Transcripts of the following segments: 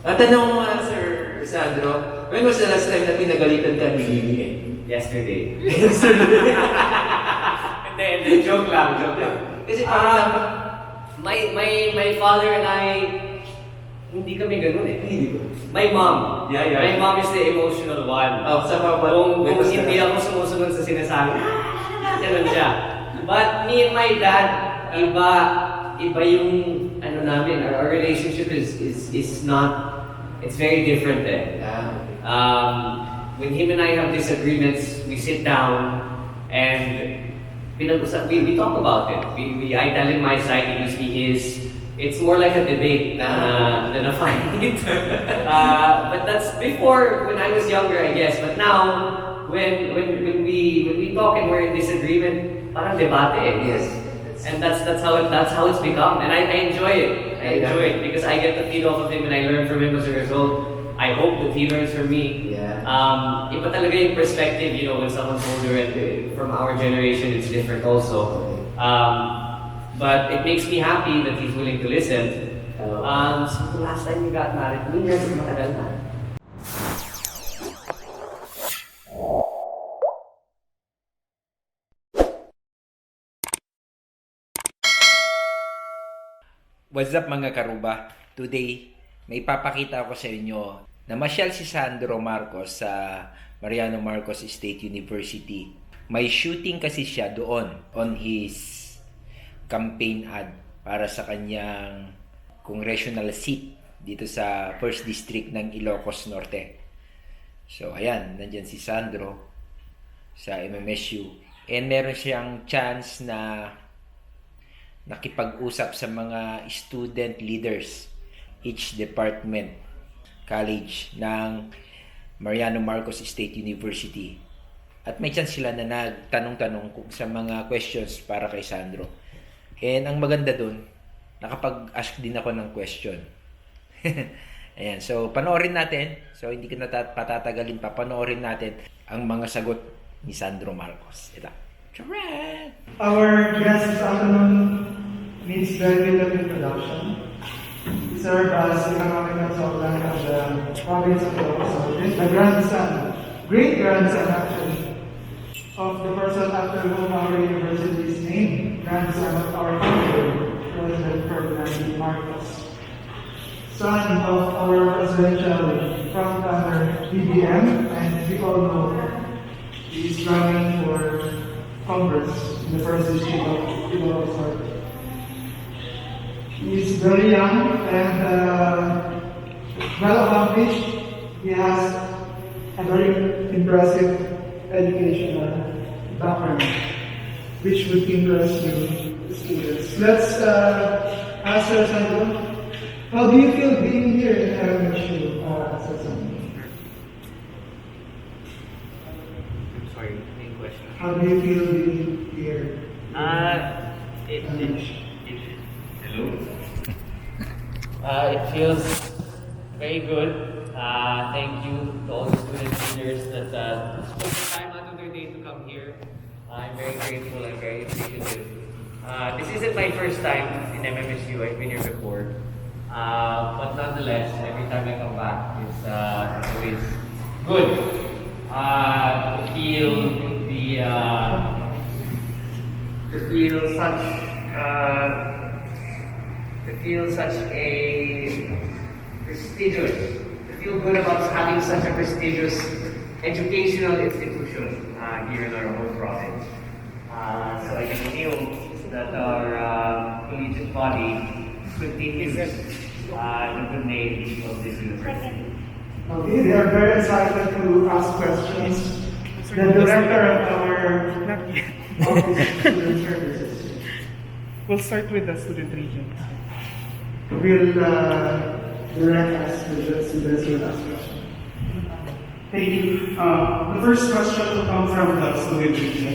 Tanong mo Sir Sandro, when was the last time na pinagalitan ka ni Lily? Yesterday. Yesterday. Hindi, joke lang. Kasi my father and I, hindi kami ganun eh. My mom. My mom is the emotional one. Oh, sa mga kung hindi ako sumusunod sa sinasabi, ganun siya. But me and my dad, iba yung ano namin, our relationship is not, it's very different eh. When him and I have disagreements, we sit down and we talk about it. I tell him my side, he gives me his. It's more like a debate than a fight. But that's before, when I was younger, I guess. But now, when we talk and we're in disagreement, parang debate eh. Yes. And that's how it's become. And I enjoy it. I enjoy it because I get to feed off of him and I learn from him as a result. I hope that he learns from me. Yeah. Iba talaga yung perspective, you know, when someone's older and from our generation, it's different also. But it makes me happy that he's willing to listen. So the last time we got married, matagal na. What's up mga karuba? Today, may papakita ako sa inyo. Namasyal si Sandro Marcos sa Mariano Marcos State University. May shooting kasi siya doon on his campaign ad para sa kanyang congressional seat dito sa 1st District ng Ilocos Norte. So ayan, nandyan si Sandro sa MMSU. And meron siyang chance na nakipag-usap sa mga student leaders, each department, college ng Mariano Marcos State University. At may chance sila na nagtanong-tanong sa mga questions para kay Sandro. And ang maganda dun, nakapag-ask din ako ng question. Ayan, so panoorin natin. So hindi ko na patatagalin pa. Panoorin natin ang mga sagot ni Sandro Marcos. Ito. Our guest this afternoon needs very little introduction. He served as economic consultant of the province of Ilocos Norte, the grandson, great-grandson actually, of the person after whom our university is named, grandson of our founder, President Ferdinand Marcos, son of our presidential frontrunner BBM, and we all know he is running for Congress in the 1st District of Ilocos Norte. He is very young and well accomplished. He has a very impressive educational background, which would interest you students. Let's ask Sir Sandro, how do you feel being here in MMSU, Sir Sandro? Sorry, main question. How do you feel being here? Hello? It feels very good. Thank you to all the student leaders that took the time out of their day to come here. I'm very grateful and very appreciative. This isn't my first time in MMSU. I've been here before. But nonetheless, every time I come back, it's always good to feel such a prestigious, to feel good about having such a prestigious educational institution here in our home province. So I can feel that our collegiate body continues the good name of this university. Okay, they are very excited to ask questions. The director of our office of student services. We'll start with the student region. Will direct us to the students who ask questions. Thank you. The first question will come from the student region.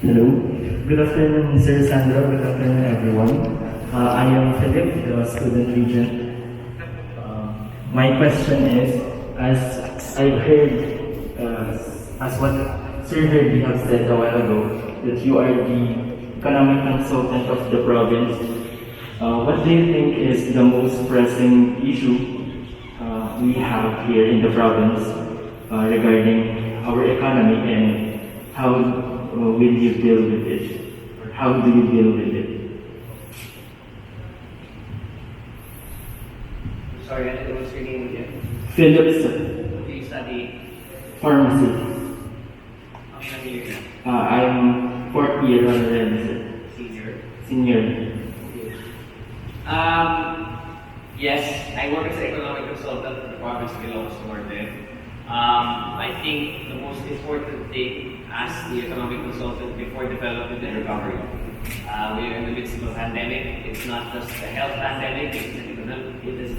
Hello. Good afternoon, Sir Sandro. Good afternoon, everyone. I am Philip, the student regent. My question is, as I heard, as what Sir Herbie have said a while ago, that you are the economic consultant of the province, what do you think is the most pressing issue we have here in the province regarding our economy, and how will you deal with it? Or how do you deal with it? Sorry, I didn't know what's your name again. Phillips, Do you study? pharmacy. How many years? I'm fourth year already, sir. Senior. Senior. Yes, I work as an economic consultant for the province of Norte. I think the most important thing as the economic consultant before development and recovery. We are in the midst of a pandemic. It's not just a health pandemic, it is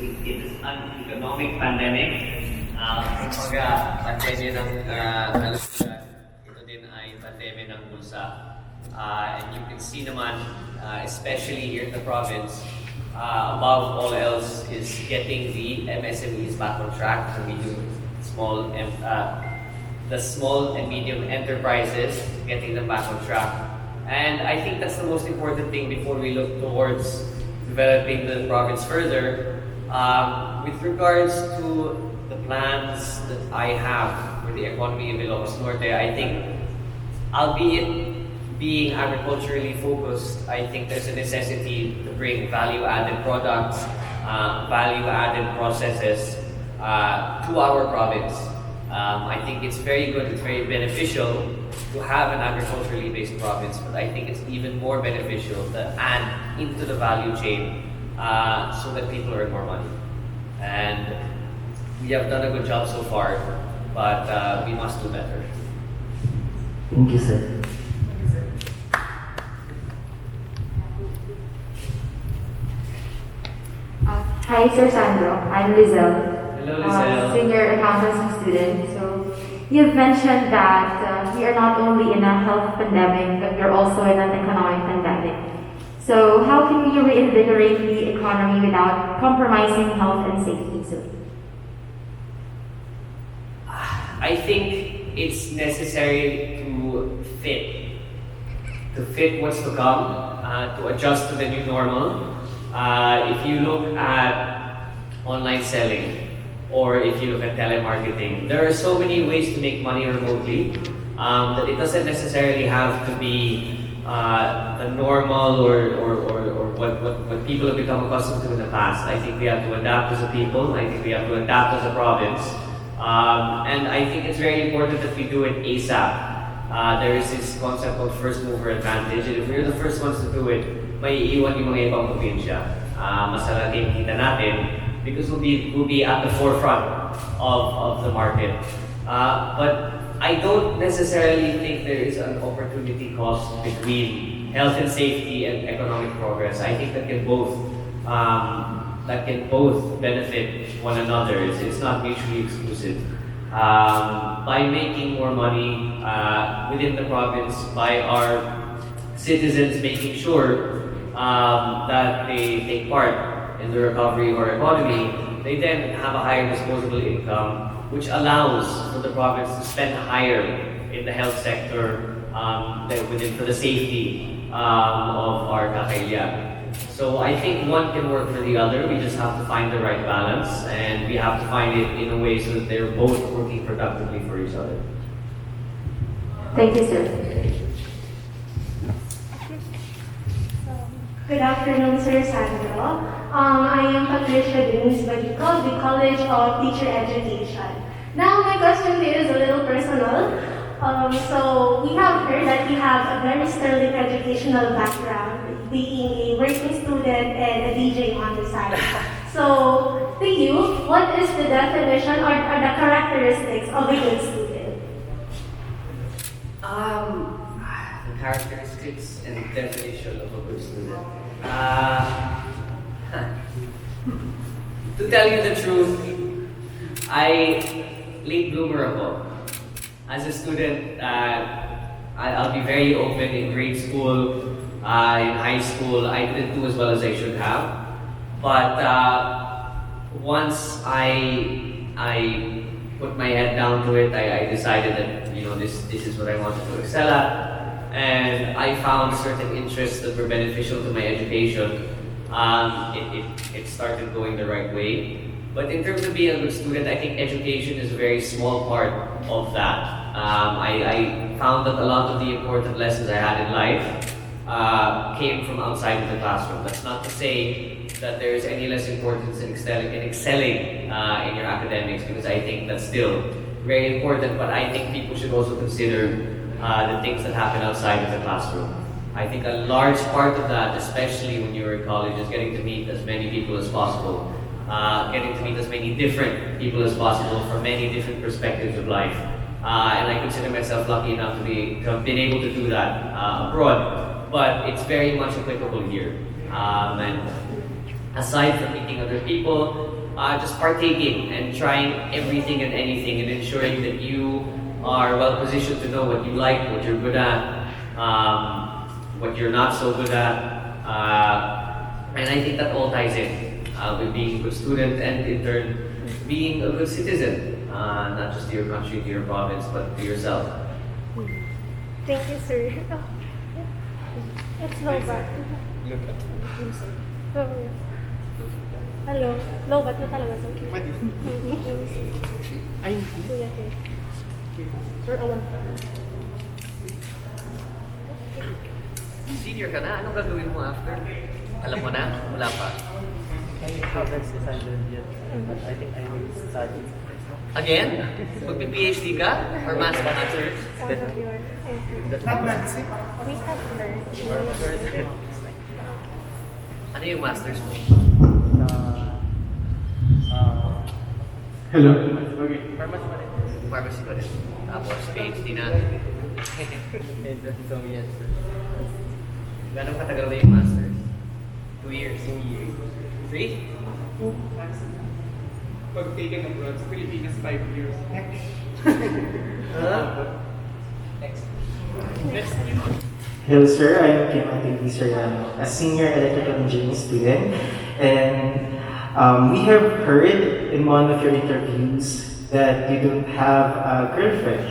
an economic pandemic. Kumbaga, pandemya ng kalusugan, ito din ay pandemya ng bulsa. And you can see naman, especially here in the province, above all else is getting the MSMEs back on track, the small and medium enterprises, getting them back on track. And I think that's the most important thing before we look towards developing the province further. With regards to the plans that I have for the economy of Ilocos Norte, I think, albeit being agriculturally focused, I think there's a necessity to bring value-added products, value-added processes to our province. I think it's very good, it's very beneficial to have an agriculturally based province, but I think it's even more beneficial to add into the value chain so that people earn more money. And we have done a good job so far, but we must do better. Thank you, sir. Hi, Sir Sandro. I'm Lizelle. Hello, Lizelle. Senior accountancy student. So, you've mentioned that we are not only in a health pandemic, but we're also in an economic pandemic. So, how can we reinvigorate the economy without compromising health and safety? So, I think it's necessary to fit what's to come, to adjust to the new normal. If you look at online selling, or if you look at telemarketing, there are so many ways to make money remotely that it doesn't necessarily have to be the normal or what people have become accustomed to in the past. I think we have to adapt as a people. I think we have to adapt as a province. And I think it's very important that we do it ASAP. There is this concept called first mover advantage, and if we're the first ones to do it, may iiwan yung mga ibang probinsya. Mas malaki yung kita natin because we'll be at the forefront of the market. But I don't necessarily think there is an opportunity cost between health and safety and economic progress. I think that can both benefit one another. It's not mutually exclusive. By making more money within the province, by our citizens making sure that they take part in the recovery of our economy, they then have a higher disposable income, which allows for the province to spend higher in the health sector for the safety of our kakailan. So I think one can work for the other. We just have to find the right balance, and we have to find it in a way so that they're both working productively for each other. thank you, sir. Good afternoon, Sir Sandro. I am Patricia Denise Balico of the College of Teacher Education. Now, my question to you is a little personal. So, we have heard that you have a very sterling educational background, being a working student and a DJ on the side. So, to you, what is the definition or the characteristics of a good student? The characteristics and definition of a good student. To tell you the truth, late bloomer ako. As a student, I'll be very open in grade school, in high school. I didn't do as well as I should have. But once I put my head down to it, I decided that this is what I wanted to excel at. and I found certain interests that were beneficial to my education, it started going the right way. But in terms of being a good student, I think education is a very small part of that. I found that a lot of the important lessons I had in life came from outside of the classroom. That's not to say that there is any less importance in excelling in your academics, because I think that's still very important, but I think people should also consider the things that happen outside of the classroom. I think a large part of that, especially when you're in college, is getting to meet as many people as possible. Getting to meet as many different people as possible from many different perspectives of life. And I consider myself lucky enough to have been able to do that abroad. But it's very much applicable here. And aside from meeting other people, just partaking and trying everything and anything and ensuring that you are well positioned to know what you like, what you're good at, what you're not so good at. And I think that all ties in with being a good student and in turn being a good citizen, not just to your country, to your province, but to yourself. Thank you, sir. It's low bat. Hello. Low bat na talaga, sir. Ay, kuya, sir. Sir, awan pa. Senior ka na, anong gagawin mo after? Alam mo na? Wala pa. I haven't decided yet, but I think I will study. Again? Magpi-PhD ka? Or master's? Not medicine. We have learned. Ano yung master's mo? Hello. Pharmacy pa rin. Tapos PhD na. So yes. Gano'ng katagal na yung master's? 2 years? 2 years. 3? Pag taken abroad sa Pilipinas, 5 years. Hello sir, I'm Kim Soriano, a senior electrical engineering student, and we have heard in one of your interviews that you don't have a girlfriend.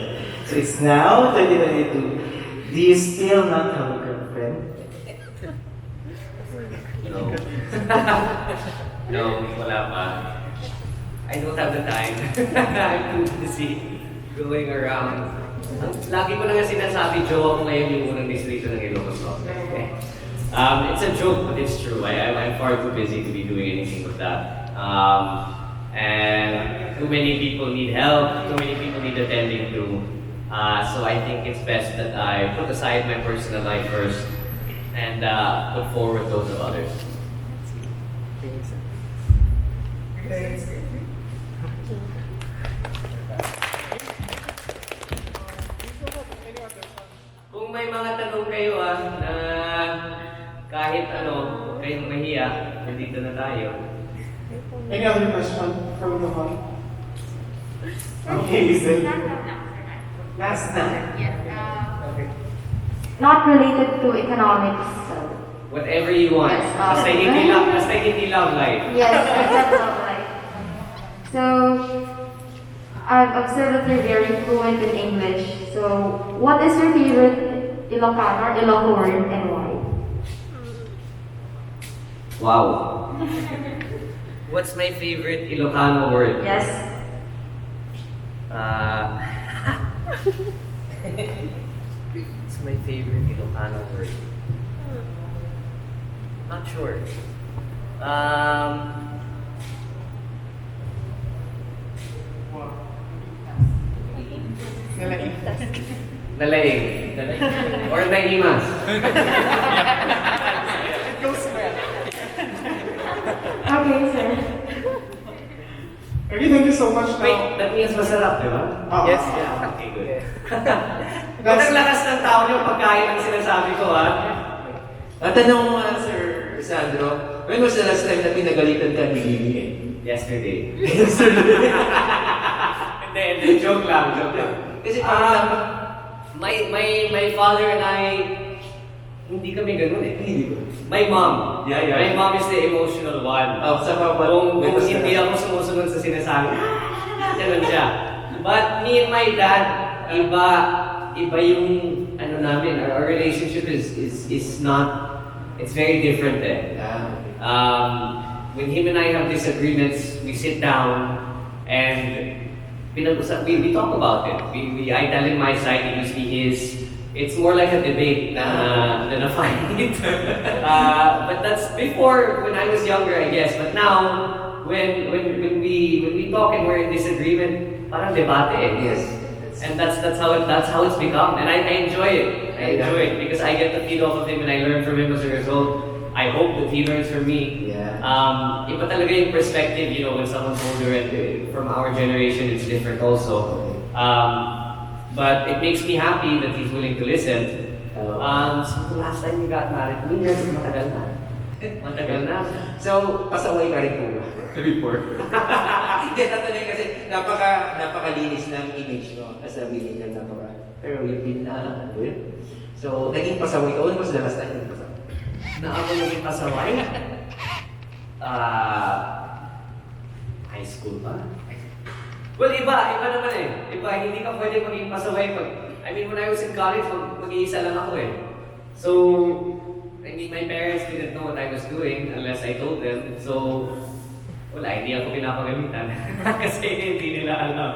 So it's now 2022. Do you still not have a girlfriend? No. No, wala pa. I don't have the time. I'm too busy going around. Lagi ko na nga sinasabi, joke ako ngayon yung unang distrito ng Ilocos Norte. Okay? It's a joke, but it's true. I'm far too busy to be doing anything with that. And too many people need help, too many people need attending to. So I think it's best that I put aside my personal life first and put forward those of others. Kung may mga tanong kayo na kahit ano, huwag kayong mahiya, nandito na tayo. Any other question from the hall? Okay, Listen. Last time. Yes. Not related to economics. Whatever you want. Yes, Basta hindi love life. Yes, except love life. So, I've observed that you're very fluent in English. So, what is your favorite Ilocano or Ilocano word and why? Wow. What's my favorite Ilocano word? Yes. It's my favorite Ilocano word. Not sure. Nalaing. Or naimas. Okay, sir. Okay, thank you so much. Wait, that means masarap, di ba? Oo. Yes, yeah. Okay, good. Ba't ang lakas ng tao niyo pagkain ang sinasabi ko, ha? Tanong mo, Sir Sandro, when was the last time na pinagalitan ka ni Lily? Yesterday. Yesterday. Hindi, joke lang. Kasi parang my father and I, hindi kami ganun eh. hindi ko. My mom. Yeah. My mom is the emotional one. Oh, sa mga Kung hindi ako sumusunod sa sinasabi, ganun siya. But me and my dad, iba yung ano namin, our relationship is not, it's very different eh. When him and I have disagreements, we sit down and we talk about it. I tell him my side, he gives me his. It's more like a debate than a fight. But that's before, when I was younger, I guess. But now, when we talk and we're in disagreement, parang debate eh. Yes. And that's how it's become. And I enjoy it. I enjoy it because I get to feed off of him and I learn from him as a result. I hope that he learns from me. Yeah. Iba talaga yung perspective, you know, when someone's older and from our generation, it's different also. But it makes me happy that he's willing to listen. So the last time we got married, matagal na. Matagal na. So, pasaway ka rin po ba? Before. Hindi, tatanungin kasi napakalinis ng image mo. Sabihin niya pero you've been good. So, naging pasaway ka. When was the last time naging pasaway? Na ako naging pasaway? High school ba? Well, iba naman eh. Iba, hindi ka pwede maging pasaway I mean, when I was in college, mag-iisa lang ako eh. So, I mean, my parents didn't know what I was doing unless I told them. So, wala, hindi ako pinapagalitan. Kasi hindi nila alam.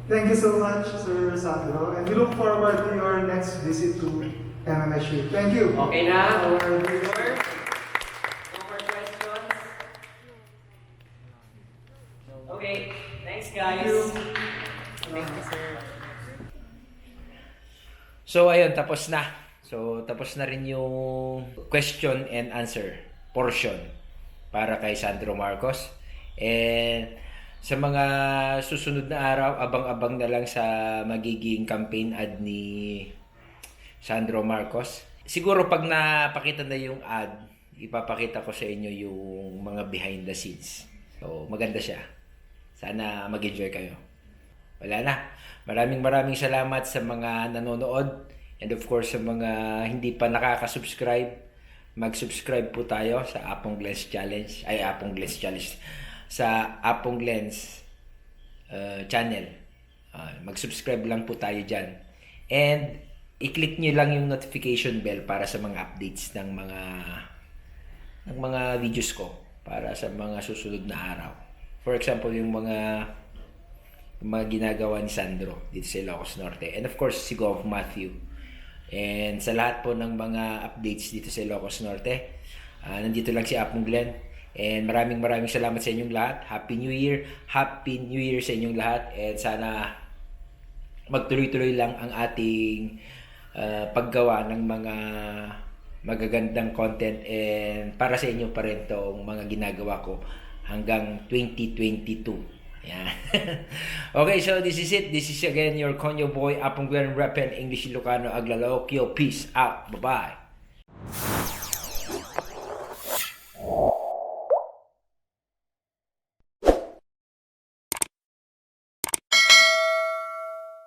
Thank you so much, Sir Sandro, and we look forward to your next visit to MMSU. Thank you. Okay na? No more questions? Okay, thanks guys. So ayun, tapos na. So tapos na rin yung question and answer portion para kay Sandro Marcos. And sa mga susunod na araw, abang-abang na lang sa magiging campaign ad ni Sandro Marcos. Siguro pag napakita na yung ad, ipapakita ko sa inyo yung mga behind the scenes. So maganda siya. Sana mag-enjoy kayo. Wala na. Maraming salamat sa mga nanonood. And of course, sa mga hindi pa nakaka-subscribe, mag-subscribe po tayo sa Apong Lens Challenge. Sa Apong Lens channel. Mag-subscribe lang po tayo dyan. And i-click nyo lang yung notification bell para sa mga updates ng mga videos ko para sa mga susunod na araw. For example, yung mga ginagawa ni Sandro dito sa Ilocos Norte. And of course, si Gov Matthew. And sa lahat po ng mga updates dito sa Ilocos Norte, nandito lang si Apong Glenn. And maraming salamat sa inyong lahat. Happy New Year! Happy New Year sa inyong lahat. And sana magtuloy-tuloy lang ang ating paggawa ng mga magagandang content. And para sa inyo pa rin itong mga ginagawa ko hanggang 2022. Yeah. Okay, so this is it. This is again your Konyo boy, Apong Glenn Repen, English Ilocano, Aglalokyo. Peace out. Bye-bye.